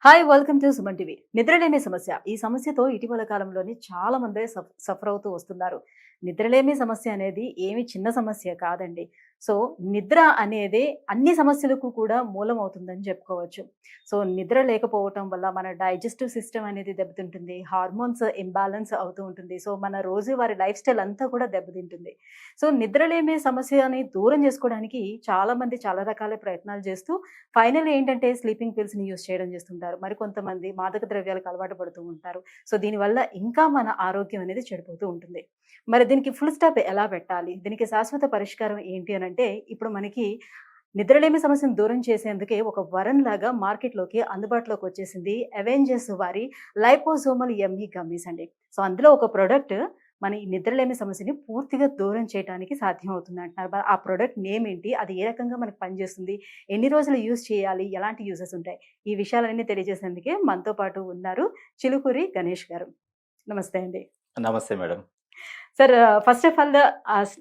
Hi welcome to Suman TV. నిద్రలేమి సమస్య. ఈ సమస్యతో ఇటీవల కాలంలోని చాలా మంది సఫర్ అవుతూ వస్తున్నారు. నిద్రలేమి సమస్య అనేది ఏమి చిన్న సమస్య కాదండి. సో నిద్ర అనేది అన్ని సమస్యలకు కూడా మూలం అవుతుందని చెప్పుకోవచ్చు. సో నిద్ర లేకపోవటం వల్ల మన డైజెస్టివ్ సిస్టమ్ అనేది దెబ్బతింటుంది. హార్మోన్స్ ఇంబాలెన్స్ అవుతూ ఉంటుంది. సో మన రోజువారీ లైఫ్ స్టైల్ అంతా కూడా దెబ్బతింటుంది. సో నిద్రలేమి సమస్యని దూరం చేసుకోవడానికి చాలా మంది చాలా రకాల ప్రయత్నాలు చేస్తూ ఫైనల్ ఏంటంటే స్లీపింగ్ పిల్స్‌ని యూజ్ చేయడం చేస్తుంటారు. మరికొంతమంది మాదక ద్రవ్యాలకు అలవాటు పడుతూ ఉంటారు. సో దీనివల్ల ఇంకా మన ఆరోగ్యం అనేది చెడిపోతూ ఉంటుంది. మరి దీనికి ఫుల్ స్టాప్ ఎలా పెట్టాలి? దీనికి శాశ్వత పరిష్కారం ఏంటి అనంటే ఇప్పుడు మనకి నిద్రలేమి సమస్యను దూరం చేసేందుకే ఒక వరంలాగా మార్కెట్‌లోకి అందుబాటులోకి వచ్చేసింది అవెంజర్స్ వారి లైపోసోమల్ యమ్మీ గమ్మీస్ అండి. సో అందులో ఒక ప్రొడక్ట్ మన ఈ నిద్రలేమి సమస్యని పూర్తిగా దూరం చేయడానికి సాధ్యమవుతుంది అంటున్నారు. ఆ ప్రొడక్ట్ నేమ్ ఏంటి? అది ఏ రకంగా మనకు పనిచేస్తుంది? ఎన్ని రోజులు యూజ్ చేయాలి? ఎలాంటి యూజెస్ ఉంటాయి? ఈ విషయాలన్నీ తెలియజేసేందుకే మనతో పాటు ఉన్నారు చిలుకూరి గణేష్ గారు. నమస్తే అండి. నమస్తే madam. Sir, first of all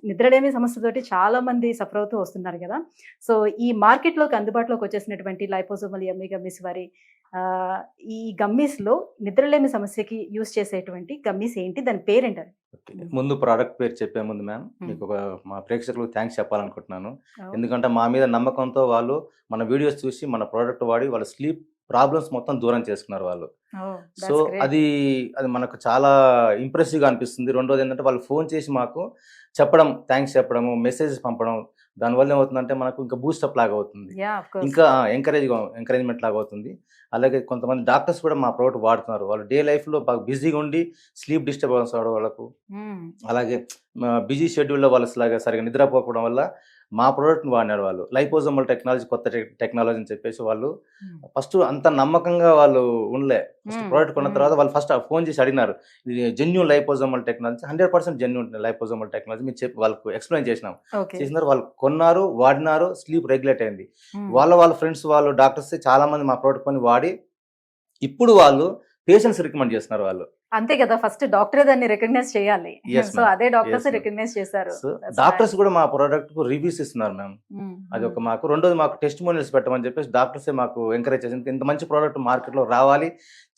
నిద్రలేమి సమస్యతోటి చాలా మంది సఫర్ అవుతూ వస్తున్నారు కదా! సో ఈ మార్కెట్‌లోకి అందుబాటులోకి వచ్చేసినటువంటి లైపోసోమల్ యమ్మీ గమ్మీస్ వారి ఆహ్, ఈ గమ్మీస్‌లో నిద్రలేమి సమస్యకి యూజ్ చేసేటువంటి గమ్మీస్ ఏంటి? దాని పేరేంటది? ఓకే. ముందు ప్రోడక్ట్ పేరు చెప్పే ముందు మ్యామ్ హ్మ్. మీకు మా ప్రేక్షకులకు థ్యాంక్స్ చెప్పాలనుకుంటున్నాను. ఓహ్! ఎందుకంటే మా మీద నమ్మకంతో వాళ్ళు మన వీడియోస్ చూసి మన ప్రోడక్ట్ వాడి వాళ్ళ స్లీప్ ప్రాబ్లమ్స్ మొత్తం దూరం చేసుకున్నారు వాళ్ళు. ఓహ్! So that's great. అది అది మనకు చాలా ఇంప్రెసివ్‌గా అనిపిస్తుంది. రెండోది ఏంటంటే వాళ్ళు ఫోన్ చేసి మాకు చెప్పడం, థాంక్స్ చెప్పడము, మెసేజెస్ పంపడం. దానివల్ల ఏమవుతుందంటే మనకు ఇంకా బూస్టప్ లాగా అవుతుంది. యాహ్! Of course. ఇంకా ఎంకరేజ్‌మెంట్ లాగా అవుతుంది. అలాగే కొంతమంది డాక్టర్స్ కూడా మా ప్రోడక్ట్ వాడుతున్నారు. వాళ్ళు డే లైఫ్‌లో బాగా బిజీగా ఉండి స్లీప్ డిస్టర్బెన్స్ అవ్వడం వాళ్ళకు. హ్మ్. అలాగే బిజీ షెడ్యూల్‌లో వాళ్ళు సరిగ్గా నిద్రపోకపోవడం వల్ల మా ప్రోడక్ట్‌ని వాడినారు వాళ్ళు. లైపోసోమల్ టెక్నాలజీ కొత్త టెక్నాలజీ అని చెప్పేసి వాళ్ళు హ్మ్. ఫస్ట్ అంత నమ్మకంగా వాళ్ళు ఉండలే. ఫస్ట్ హ్మ్. ప్రోడక్ట్ కొన్న హ్మ్. తర్వాత వాళ్ళు ఫస్ట్ ఫోన్ చేసి అడిగినారు. ఇది genuine liposomal technology 100% genuine liposomal technology మీరు చెప్పి వాళ్ళకు ఎక్స్‌ప్లెయిన్ చేసినాం. ఓకే. చేసిన తర్వాత వాళ్ళు కొన్నారు, వాడినారు, స్లీప్ రెగ్యులేట్ అయింది. హ్మ్. వాళ్ళ ఫ్రెండ్స్ వాళ్ళు డాక్టర్స్ చాలా మంది మా ప్రోడక్ట్ కొని వాడి ఇప్పుడు వాళ్ళు పేషెంట్స్ రికమెండ్ చేస్తున్నారు వాళ్ళు. అంతే కదా! ఫస్ట్ డాక్టరే దాన్ని రికగ్నైజ్ చేయాలి. Yes so ma'am. అదే డాక్టర్స్ యెస్ మ్యామ్. రికగ్నైజ్ చేశారు. So that's doctors nice. కూడా మా ప్రొడక్ట్‌కు రివ్యూస్ ఇస్తున్నారు మ్యామ్. హ్మ్. అదొక హ్మ్. మాకు. రెండోది మాకు టెస్టిమోనియల్స్ పెట్టమని చెప్పేసి డాక్టర్సే మాకు ఎంకరేజ్ చేసింది. ఇంత మంచి ప్రొడక్ట్ మార్కెట్‌లో రావాలి.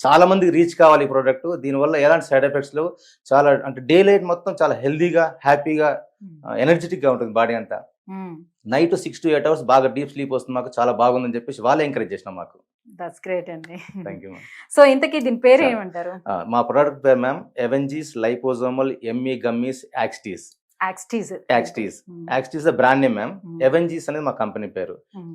చాలా మందికి రీచ్ కావాలి ఈ ప్రొడక్ట్. దీనివల్ల ఎలాంటి సైడ్ ఎఫెక్ట్స్ లేవు. చాలా అంటే డే లైట్ మొత్తం చాలా హెల్తీగా, హ్యాపీగా, హ్మ్. ఎనర్జిటిక్‌గా ఉంటుంది బాడీ అంతా. హ్మ్. నైట్ 6-8 అవర్స్ బాగా డీప్ స్లీప్ వస్తుంది మాకు. చాలా బాగుందని చెప్పేసి వాళ్ళే ఎంకరేజ్ చేసినారు మాకు. దట్స్ గ్రేట్ అండి. Thank you ma'am. సో ఇంతకీ దీని పేరు చాలా. ఏమంటారు? మా ప్రొడక్ట్ పేరు మ్యామ్ ఎవెంజీస్ లైపోసోమల్ యమ్మీ గమ్మీస్ యాక్స్టీస్. యాక్స్టీజ్. యాక్స్టీస్. హ్మ్. యాక్స్టీస్ ద బ్రాండ్ నేమ్ మ్యామ్. హ్మ్. ఎవెంజీస్ అనేది మా కంపెనీ పేరు. హ్మ్.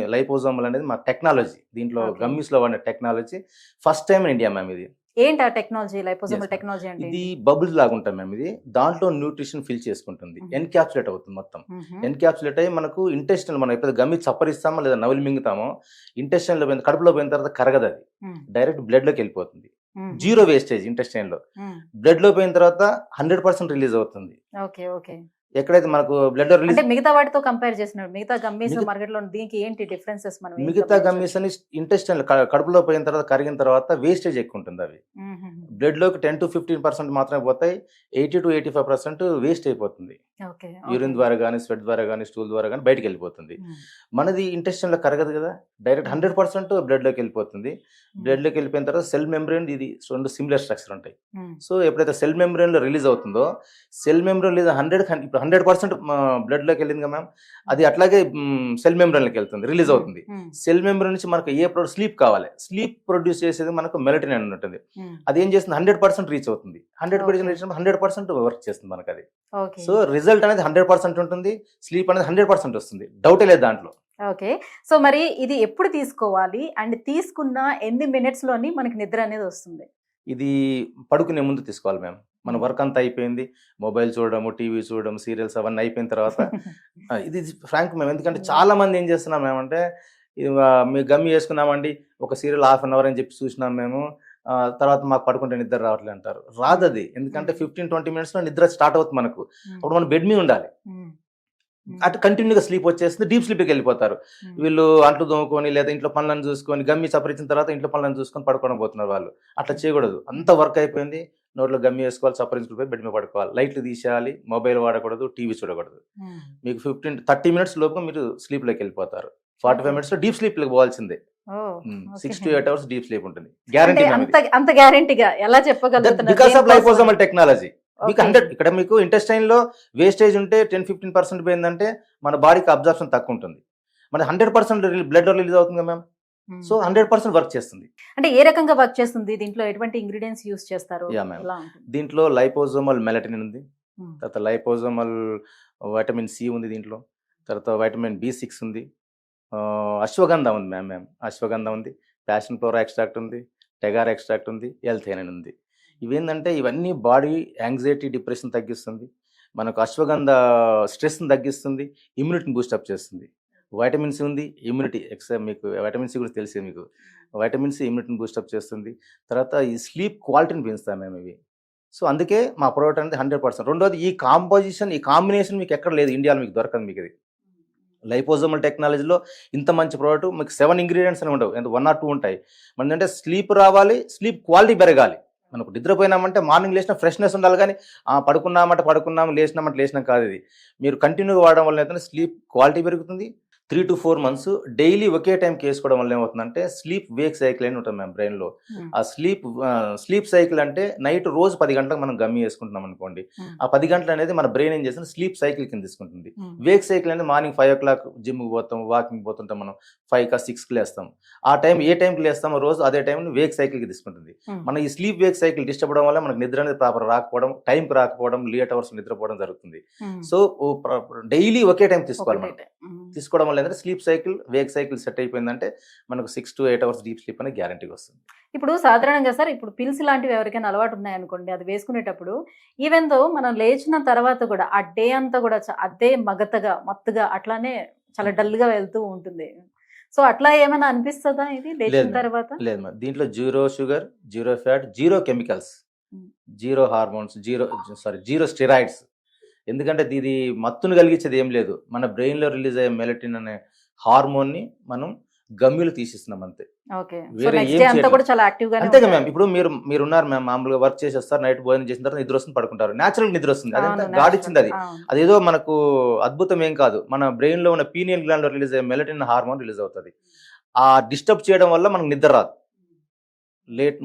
లైపోసోమల్ అనేది మా టెక్నాలజీ. దీంట్లో ఓకే. గమ్మీస్‌లో వాడిన technology first time in India ma'am ఇది. ఏంటి ఆ technology? Yes liposomal ma'am. Technology అంటే ఇది ఏంటి? బబుల్స్ లాగా ఉంటుంది మ్యామ్ ఇది. దాంట్లో న్యూట్రిషన్ ఫిల్ చేసుకుంటుంది. హుహు. ఎన్‌క్యాప్సులేట్ అవుతుంది మొత్తం. హుహు. ఎన్‌క్యాప్సులేట్ అయ్యి మనకు ఇంటెస్టినల్ మనం ఎప్పుడైతే గమ్మి చప్పరిస్తామో లేదా నమిలి మింగుతామో ఇంటెస్టైన్‌లో పోయిన కడుపులో పోయిన తర్వాత కరగదది. హ్మ్. డైరెక్ట్ బ్లడ్‌లోకి వెళ్ళిపోతుంది. హుహు. జీరో వేస్టేజ్ ఇంటెస్టైన్‌లో. హ్మ్. బ్లడ్‌లో పోయిన తర్వాత 100% రిలీజ్ అవుతుంది. ఓకే. ఓకే. ఎక్కడైతే మనకు బ్లడ్‌లో రిలీజ్ అంటే మిగతా వాటితో కంపేర్ చేసినప్పుడు మిగతా గమ్మీస్ మిగ మార్కెట్‌లో దీనికి ఏంటి డిఫరెన్సెస్ మనం ఏం మిగతా గమనించొచ్చు? గమ్మీస్ అని ఇంటెస్టైన్‌లో కడుపులో పోయిన తర్వాత కరిగిన తర్వాత వేస్టేజ్ ఎక్కువుంటుంది అవి. హుహుహు. బ్లడ్‌లోకి 10-15% మాత్రమే పోతాయి. 80-85% వేస్ట్ అయిపోతుంది. ఓకే. ఓకే. యూరిన్ ద్వారా గాని, స్వెట్ ద్వారా గాని, స్టూల్ ద్వారా గాని బయటికెళ్ళిపోతుంది. హ్మ్. మనది ఇంటెస్టైన్‌లో కరగదు కదా! డైరెక్ట్ హ్మ్. 100% బ్లడ్‌లోకి వెళ్ళిపోతుంది. హ్మ్. బ్లడ్‌లోకి వెళ్ళిపోయిన తర్వాత సెల్ మెంబ్రేన్ ఇది 2 సిమిలర్ స్ట్రక్చర్ ఉంటాయి. హ్మ్. సో ఎప్పుడైతే సెల్ మెంబ్రేన్‌లో రిలీజ్ అవుతుందో, సెల్ మెంబ్రేన్ లేదా 100% బ్లడ్‌లోకి వెళ్ళిందిగా మ్యామ్. అది అట్లాగే సెల్ మెంబ్రేన్‌లోకి వెళ్తుంది. రిలీజ్ హ్మ్. అవుతుంది. హ్మ్. సెల్ మెంబ్రేన్ నుంచి మనకు స్లీప్ కావాలి. స్లీప్ ప్రొడ్యూస్ చేసేది మనకు మెలటోనిన్ అని ఉంటుంది. హ్మ్. అదేం చేస్తుంది 100% రీచ్ అవుతుంది. 100% ఓకే. రీచ్ అయినప్పుడు 100% వర్క్ చేస్తుంది మనకది. ఓకే. సో రిజల్ట్ అనేది 100% ఉంటుంది. స్లీప్ అనేది 100% వస్తుంది. డౌటే లేదు దాంట్లో. ఓకే. సో మరి ఇది ఎప్పుడు తీసుకోవాలి? అండ్ తీసుకున్న ఎన్ని మినిట్స్‌లోని మనకి నిద్ర అనేది వస్తుంది? ఇది పడుకునే ముందు తీసుకోవాలి మ్యామ్. మన హ్మ్. వర్క్ అంతా అయిపోయింది. మొబైల్ చూడడము, టీవీ చూడడం, సీరియల్స్ అవన్నీ అయిపోయిన తర్వాత ఇది ఫ్రాంక్ మ్యామ్. ఎందుకంటే హ్మ్. చాలా మంది ఏం చేస్తున్నాం మేమంటే మేము గమ్మి చేసుకున్నామండి. ఒక సీరియల్ హాఫ్ అన్ అవర్ అని చెప్పి చూసినాం మేము. తర్వాత మాకు పడుకుంటే నిద్ర రావట్లేదు అంటారు. హ్మ్. రాదది. ఎందుకంటే హ్మ్. 15-20 మినిట్స్‌లో నిద్ర స్టార్ట్ అవుతుంది మనకు. హ్మ్. అప్పుడు మనం బెడ్ మీద ఉండాలి. హ్మ్. హ్మ్. అటు కంటిన్యూగా స్లీప్ వచ్చేస్తుంది. డీప్ స్లీప్‌కి వెళ్ళిపోతారు. హ్మ్. వీళ్ళు అంట్లు తోముకొని లేదా ఇంట్లో పనులను చూసుకొని గమ్మి చప్పరించిన తర్వాత ఇంట్లో పనులను చూసుకొని పడుకోవడం పోతున్నారు వాళ్ళు. అట్లా చేయకూడదు. అంత వర్క్ అయిపోయింది. నోట్లో గమ్మి వేసుకోవాలి, చప్పరించుకొని పోయి బెడ్ మీద పడుకోవాలి. లైట్లు తీసేయాలి, మొబైల్ వాడకూడదు, టీవీ చూడకూడదు. హ్మ్. మీకు 30 మినిట్స్ లోపు మీరు స్లీప్‌లోకి వెళ్ళిపోతారు. 45 ఓకే. మినిట్స్‌లో డీప్ స్లీప్‌లోకి పోవాల్సిందే. ఓ 6 to okay 8 hours deep sleep ఉంటుంది, అంటే గ్యారంటీ మ్యామ్. అంత అంత గ్యారెంటీగా ఎలా చెప్పగలుగుతున్నారు బికాస్ ఆఫ్ దేనికోసం లైపోజోమల్ టెక్నాలజీ. మీకు ఓకే 100 ఇక్కడ మీకు ఇంటెస్టైన్ లో వేస్టేజ్ ఉంటే 10-15% పోయిందంటే మన బాడీకి అబ్జర్ప్షన్ తక్కువ ఉంటుంది. మన 100% బ్లడ్ రిలీజ్ అవుతుంది కదా మ్యామ్. సో 100% వర్క్ చేస్తుంది. అంటే ఏ రకంగా వర్క్ చేస్తుంది దీంట్లో ఎటువంటి ఇంగ్రీడియంట్స్ యూస్ చేస్తారు యా మ్యామ్. ఎలా ఉంటుంది దీంట్లో లైపోజోమల్ మెలటిన్ ఉంది, మ్మ్. తర్వాత లైపోజోమల్ వైటమిన్ సి ఉంది దీంట్లో, తర్వాత వైటమిన్ B6 ఉంది, అశ్వగంధ ఉంది మ్యామ్, అశ్వగంధ ఉంది, ప్యాషన్ ఫ్లోరా ఎక్స్ట్రాక్ట్ ఉంది, టెగార్ ఎక్స్ట్రాక్ట్ ఉంది, ఎల్థైనిన్ ఉంది. ఇవేంటంటే ఇవన్నీ బాడీ యాంగ్జైటీ డిప్రెషన్ తగ్గిస్తుంది, మనకు అశ్వగంధ స్ట్రెస్ని తగ్గిస్తుంది, ఇమ్యూనిటీని బూస్టప్ చేస్తుంది. వైటమిన్ సి ఉంది, ఇమ్యూనిటీ మీకు వైటమిన్ సి గురించి తెలిసే మీకు, వైటమిన్ సి ఇమ్యూనిటీని బూస్టప్ చేస్తుంది. తర్వాత ఈ స్లీప్ క్వాలిటీని పెంచుతాం మేము ఇవి. సో అందుకే మా ప్రోడక్ట్ అనేది 100%. రెండోది ఈ కాంపోజిషన్, ఈ కాంబినేషన్ మీకు ఎక్కడ లేదు, ఇండియాలో మీకు దొరకదు మీకు ఇది. లైపోజోమల్ టెక్నాలజీలో ఇంత మంచి ప్రోడక్ట్ మీకు 7 ఇంగ్రీడియంట్స్ అని ఉండవు, 1 or 2 ఉంటాయి. మనదంటే స్లీప్ రావాలి, స్లీప్ క్వాలిటీ పెరగాలి. మనకు నిద్రపోయినామంటే మార్నింగ్ లేచిన ఫ్రెష్నెస్ ఉండాలి, కానీ పడుకున్నామంటే పడుకున్నాము, లేచినామంటే లేచినాం కాదు. ఇది మీరు కంటిన్యూగా వాడడం వల్ల అయితే స్లీప్ క్వాలిటీ పెరుగుతుంది. 3 to 4 months డైలీ ఒకే టైంకి వేసుకోవడం వల్ల ఏమవుతుందంటే స్లీప్ వేక్ సైకిల్ అని ఉంటుంది మ్యామ్ బ్రెయిన్లో. ఆ స్లీప్ సైకిల్ అంటే నైట్ రోజు 10 గంటలకు మనం గమ్మి వేసుకుంటున్నాం అనుకోండి, ఆ 10 గంటలు అనేది మన బ్రెయిన్ ఏం చేస్తుంది, స్లీప్ సైకిల్ కింద తీసుకుంటుంది. వేక్ సైకిల్ అనేది మార్నింగ్ 5 o'clock జిమ్కి పోతాం, వాకింగ్ పోతుంటాం, మనం 5 or 6కి లేస్తాం. ఆ టైం ఏ టైంకి లేస్తామో రోజు అదే టైంని వేక్ సైకిల్కి తీసుకుంటుంది. మన ఈ స్లీప్ వేక్ సైకిల్ డిస్టర్బ్ అవ్వడం వల్ల మనకు నిద్ర అనేది ప్రాపర్ రాకపోవడం, టైంకి రాకపోవడం, లేట్ అవర్స్ నిద్రపోవడం జరుగుతుంది. సో డైలీ ఒకే టైం తీసుకోవాలి మనం. తీసుకోవడం వల్ల ఏంటంటే sleep cycle, Wake cycle set అయిపోయిందంటే మనకు 6 to 8 hours డీప్ స్లీప్ అనేది గ్యారంటీగా వస్తుంది. ఇప్పుడు సాధారణంగా సార్ ఇప్పుడు పిల్స్ లాంటివి ఎవరికైనా అలవాటు ఉన్నాయనుకోండి, అది వేసుకునేటప్పుడు ఈవెన్ దో మనం లేచిన తర్వాత కూడా ఆ డే అంతా కూడా అదే మత్తుగా అట్లానే చాలా డల్ గా వెళ్తూ ఉంటుంది. సో అట్లా ఏమైనా అనిపిస్తుందా ఇది లేచిన తర్వాత? లేదు మేడం, దీంట్లో 0 sugar, 0 fat, 0 chemicals, 0 hormones, 0 steroids. ఎందుకంటే ఇది మత్తును కలిగించేది ఏం లేదు. మన బ్రెయిన్లో రిలీజ్ అయ్యే మెలటిన్ అనే హార్మోన్ని మనం గమ్యులు తీసిస్తున్నాం అంతే. ఓకే, సో వేరే నెక్స్ట్ ఏం డే అంతా చేయలేదు. కూడా చాలా యాక్టివ్ గానే అంతేగా ఉంటారు. మ్యామ్. ఇప్పుడు మీరు ఉన్నారు మ్యామ్, మామూలుగా వర్క్ చేసి వస్తారు, నైట్ భోజనం చేసిన తర్వాత నిద్ర వస్తుంది, పడుకుంటారు. న్యాచురల్ నిద్ర వస్తుంది, అదంతా అవును, గాడ్ natural. ఇచ్చింది. అది అవును. అదేదో మనకు అద్భుతం ఏం కాదు. మన బ్రెయిన్ లో ఉన్న పీనియల్ గ్లాండ్ లో రిలీజ్ అయ్యే మెలటిన్ హార్మోన్ రిలీజ్ అవుతుంది. ఆ డిస్టర్బ్ చేయడం వల్ల మనకు నిద్ర రాదు.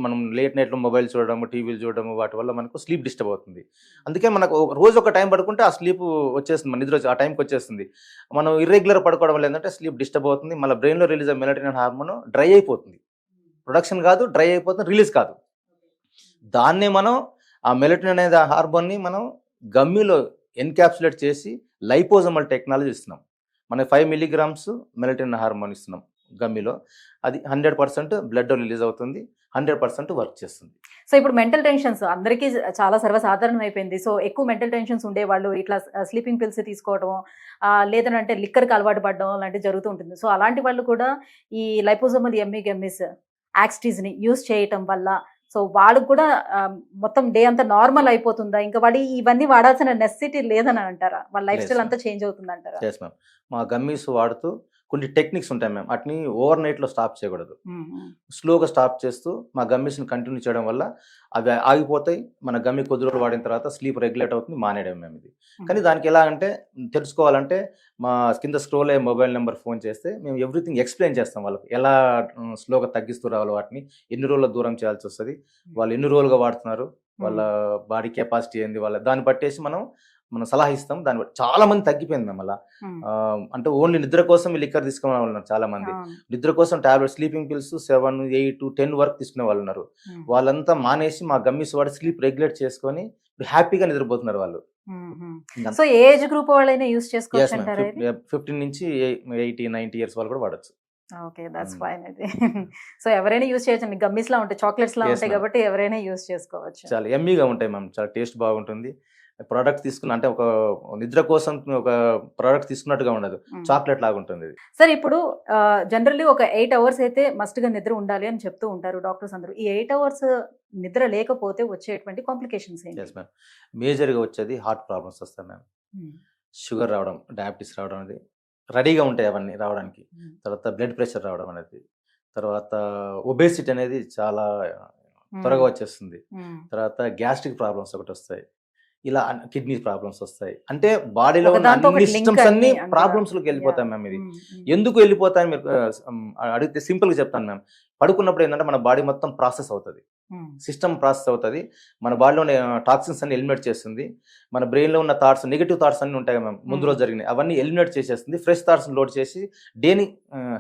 మనం లేట్ నైట్లో మొబైల్ చూడడము, టీవీలు చూడడము, వాటి వల్ల మనకు స్లీప్ డిస్టర్బ్ అవుతుంది. అందుకే మనకు రోజు ఒక టైం పడుకుంటే ఆ స్లీప్ వచ్చేస్తుంది, మన నిద్ర ఆ టైంకి వచ్చేస్తుంది. మనం ఇర్రెగ్యులర్ పడుకోవడం వల్ల ఏంటంటే స్లీప్ డిస్టర్బ్ అవుతుంది, మళ్ళీ బ్రెయిన్లో రిలీజ్ అయ్యే మెలటిన్ హార్మోన్ డ్రై అయిపోతుంది. ప్రొడక్షన్ కాదు, డ్రై అయిపోతుంది, రిలీజ్ కాదు. దాన్నే మనం ఆ మెలటిన్ అనేది హార్మోన్ని మనం గమ్మిలో ఎన్క్యాప్సులేట్ చేసి లైపోజోమల్ టెక్నాలజీ ఇస్తున్నాం. మన 5 milligrams మెలటిన్ హార్మోన్ ఇస్తున్నాం గమ్మిలో. అది 100% బ్లడ్ రిలీజ్ అవుతుంది, 100% వర్క్ చేస్తుంది. సో ఇప్పుడు మెంటల్ టెన్షన్స్ అందరికీ చాలా సర్వసాధారణం అయిపోయింది. సో ఎక్కువ మెంటల్ టెన్షన్స్ ఉండేవాళ్ళు ఇట్లా స్లీపింగ్ పిల్స్ తీసుకోవడం, లేదంటే లిక్కర్కి అలవాటు పడడం లాంటివి జరుగుతూ ఉంటుంది. సో అలాంటి వాళ్ళు కూడా ఈ లైపోజోమల్ గమ్మిస్ యాక్స్టీజ్ని యూస్ చేయటం వల్ల సో వాళ్ళకు కూడా మొత్తం డే అంతా నార్మల్ అయిపోతుందా? ఇంకా వాడి ఇవన్నీ వాడాల్సిన నెసెసిటీ లేదని అంటారా? వాళ్ళ లైఫ్ స్టైల్ అంతా చేంజ్ అవుతుంది అంటారా? Yes ma'am. మా గమ్మీస్ వాడుతూ కొన్ని టెక్నిక్స్ ఉంటాయి మ్యామ్, వాటిని ఓవర్ నైట్లో స్టాప్ చేయకూడదు. స్లోగా స్టాప్ చేస్తూ మా గమ్మీస్ని కంటిన్యూ చేయడం వల్ల అవి ఆగిపోతాయి. మన గమ్మి కొద్ది రోజులు వాడిన తర్వాత స్లీప్ రెగ్యులేట్ అవుతుంది, మానేయడం మేము ఇది. కానీ దానికి ఎలా అంటే తెలుసుకోవాలంటే మా కింద స్క్రోల్ అయ్యే మొబైల్ నెంబర్ ఫోన్ చేస్తే మేము ఎవ్రీథింగ్ ఎక్స్ప్లెయిన్ చేస్తాం వాళ్ళకి, ఎలా స్లోగా తగ్గిస్తూ రావాలి, వాటిని ఎన్ని రోజుల్లో దూరం చేయాల్సి వస్తుంది, వాళ్ళు ఎన్ని రోజులుగా వాడుతున్నారు, వాళ్ళ బాడీ కెపాసిటీ ఏంది, వాళ్ళ దాన్ని బట్టేసి మనం సలహా ఇస్తాం. దాన్ని బట్టి చాలా మంది తగ్గిపోయింది మేము అలా. అంటే ఓన్లీ నిద్ర కోసం లిక్కర్ తీసుకునే వాళ్ళు ఉన్నారు చాలా మంది. నిద్ర కోసం టాబ్లెట్, స్లీపింగ్ పిల్స్ 7, 8, 10 వరకు తీసుకునే వాళ్ళు ఉన్నారు. వాళ్ళంతా మానేసి మా గమ్మీస్ వాడి స్లీప్ రెగ్యులేట్ చేసుకొని హ్యాపీగా నిద్రపోతున్నారు వాళ్ళు. సో ఏజ్ గ్రూప్ వాళ్ళైనా యూస్ చేసుకోవచ్చు అంటారా? 15 నుంచి 80, 90 years వాళ్ళు కూడా వాడచ్చు. Okay, that's fine. అయితే సో ఎవరైనా యూస్ చేయొచ్చు, గమ్మీస్ లా ఉంటాయి, చాక్లెట్స్ లా ఉంటాయి కాబట్టి ఎవరైనా యూస్ చేసుకోవచ్చు. చాలా ఎమ్మీగా ఉంటాయి మ్యామ్, చాలా టేస్ట్ బాగుంటుంది. ప్రోడక్ట్ తీసుకున్న అంటే ఒక నిద్ర కోసం ఒక ప్రోడక్ట్ తీసుకున్నట్టుగా ఉండదు, చాక్లెట్ లాగా ఉంటుంది. సార్ ఇప్పుడు జనరల్లీ ఒక 8 hours అయితే మస్ట్ గా నిద్ర ఉండాలి అని చెప్తూ ఉంటారు డాక్టర్స్ అందరూ. ఈ 8 hours నిద్ర లేకపోతే వచ్చేటువంటి కాంప్లికేషన్స్ ఏంటి? Yes ma'am. మేజర్గా వచ్చేది హార్ట్ ప్రాబ్లమ్స్ వస్తాయి మ్యామ్, షుగర్ రావడం, డయాబెటీస్ రావడం అనేది రెడీగా ఉంటాయి అవన్నీ రావడానికి. తర్వాత బ్లడ్ ప్రెషర్ రావడం అనేది, తర్వాత ఒబేసిటీ అనేది చాలా త్వరగా వచ్చేస్తుంది. తర్వాత గ్యాస్ట్రిక్ ప్రాబ్లమ్స్ ఒకటి వస్తాయి. ఇలా కిడ్నీ ప్రాబ్లమ్స్ వస్తాయి. అంటే బాడీలో ఉన్న ఒకదాంతో అన్ని ఒకటి లింక్ సిస్టమ్స్ అన్ని అన్ని ప్రాబ్లమ్స్ లోకి యాహ్! వెళ్ళిపోతాయి మ్యామ్. ఇది హ్మ్. ఎందుకు వెళ్ళిపోతాయని మీరు అడిగితే సింపుల్ గా చెప్తాను మ్యామ్. పడుకున్నప్పుడు ఏంటంటే మన బాడీ మొత్తం ప్రాసెస్ అవుతుంది, హ్మ్. సిస్టమ్ ప్రాసెస్ అవుతుంది. మన బాడీలో ఉన్న టాక్సిన్స్ అన్ని ఎలిమినేట్ చేస్తుంది. మన బ్రెయిన్ లో ఉన్న థాట్స్, నెగిటివ్ థాట్స్ అన్ని ఉంటాయి మ్యామ్, ముందు రోజు జరిగినాయి అవన్నీ ఎలిమినేట్ చేసేస్తుంది. ఫ్రెష్ థాట్స్ లోడ్ చేసి డేని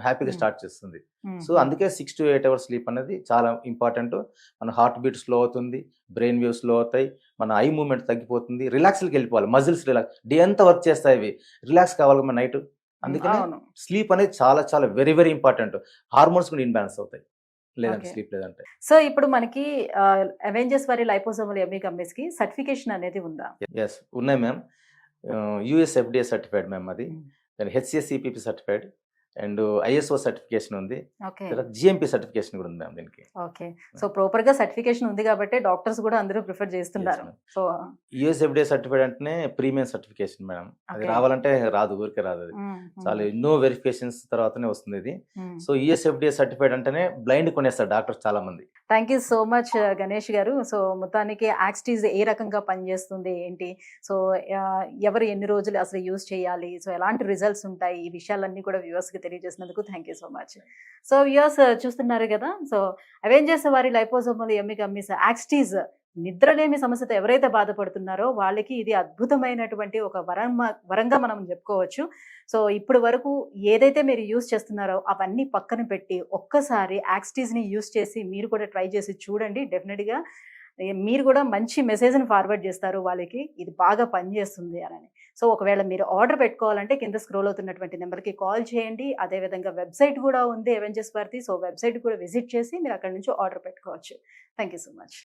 హ్యాపీగా హ్మ్. స్టార్ట్ చేస్తుంది. హ్మ్. సో అందుకే 6 to 8 అవర్స్ స్లీప్ అనేది చాలా ఇంపార్టెంట్. మన హార్ట్ బీట్ స్లో అవుతుంది, బ్రెయిన్ వేవ్స్ స్లో అవుతాయి, మన ఐ మూవ్మెంట్ తగ్గిపోతుంది, రిలాక్స్కి వెళ్ళిపోవాలి, మజిల్స్ రిలాక్స్. డే అంతా వర్క్ చేస్తాయి ఇవి, రిలాక్స్ కావాలి మన నైట్. అందుకనే అవును. స్లీప్ అనేది చాలా చాలా వెరీ వెరీ ఇంపార్టెంట్. హార్మోన్స్ కూడా ఇన్బ్యాలెన్స్ అవుతాయి లేదంటే, ఓకే. స్లీప్ లేదంటే. సో ఇప్పుడు మనకి అవెంజర్స్ వారి లైపోసోమల్ ఎమ్మి గమ్మీస్‌కి సర్టిఫికేషన్ అనేది ఉందా? ఎస్ ఉన్నాయి ma'am. US FDA certified ma'am అది. హ్మ్. దాని హెచ్సిఎస్ఈపిపి సర్టిఫైడ్ అండ్ ఐఎస్ఓ సర్టిఫికేషన్ ఉంది. ఓకే. తర్వాత జిఎంపి సర్టిఫికేషన్ కూడా ఉంది మ్యామ్ దీనికి. ఓకే. సో ప్రాపర్‌గా సర్టిఫికేషన్ ఉంది గాబట్టే డాక్టర్స్ గూడా అందరూ ప్రిఫర్ ఎస్ జేస్తున్నారు. Ma'am. So US FDA certified అంటేనే ప్రీమియం సర్టిఫికేషన్ మేడం. అది ఓకే. రావాలంటే రాదు, ఊరికే రాదు అది. హ్మ్. చాలా హ్మ్. ఎన్నో వెరిఫికేషన్స్ తర్వాతనే వస్తుంది ఇది. హ్మ్. సో యూఎస్ ఎఫ్డిఏ సర్టిఫైడ్ అంటేనే బ్లైండ్ కొనేస్తారు డాక్టర్స్ చాలా మంది. Thank you so much Ganesh గారు. సో మొత్తానికి యాక్సిటీస్ ఏ రకంగా పనిచేస్తుంది ఏంటి? సో ఎవరు ఎన్ని రోజులు అసలు యూజ్ చేయాలి? సో ఎలాంటి రిజల్ట్స్ ఉంటాయి? ఈ విషయాలన్నీ కూడా వ్యూవర్స్‌కి తెలియజేసినందుకు thank you so much. So viewers చూస్తున్నారు గదా! సో అవెంజర్స్ వారి లైపోసోమల్ ఎమ్మి గమ్మీస్ యాక్సిటీస్ నిద్రలేమి సమస్యతో ఎవరైతే బాధపడుతున్నారో వాళ్ళకి ఇది అద్భుతమైనటువంటి ఒక వరంగా మనం చెప్పుకోవచ్చు. సో ఇప్పటి వరకు ఏదైతే మీరు యూజ్ చేస్తున్నారో అవన్నీ పక్కన పెట్టి ఒక్కసారి యాక్సిటీస్‌ని యూజ్ చేసి మీరు కూడా ట్రై చేసి చూడండి. డెఫినిట్‌గా మీరు కూడా మంచి మెసేజ్‌ని ఫార్వర్డ్ చేస్తారు వాళ్ళకి. ఇది బాగా పనిచేస్తుంది అనని. సో ఒకవేళ మీరు ఆర్డర్ పెట్టుకోవాలంటే కింద స్క్రోల్ అవుతున్నటువంటి నెంబర్‌కి కాల్ చేయండి. అదేవిధంగా వెబ్‌సైట్ కూడా ఉంది అవెంజర్స్ వారిది. సో వెబ్‌సైట్ కూడా విజిట్ చేసి మీరు అక్కడి నుంచి ఆర్డర్ పెట్టుకోవచ్చు. Thank you so much.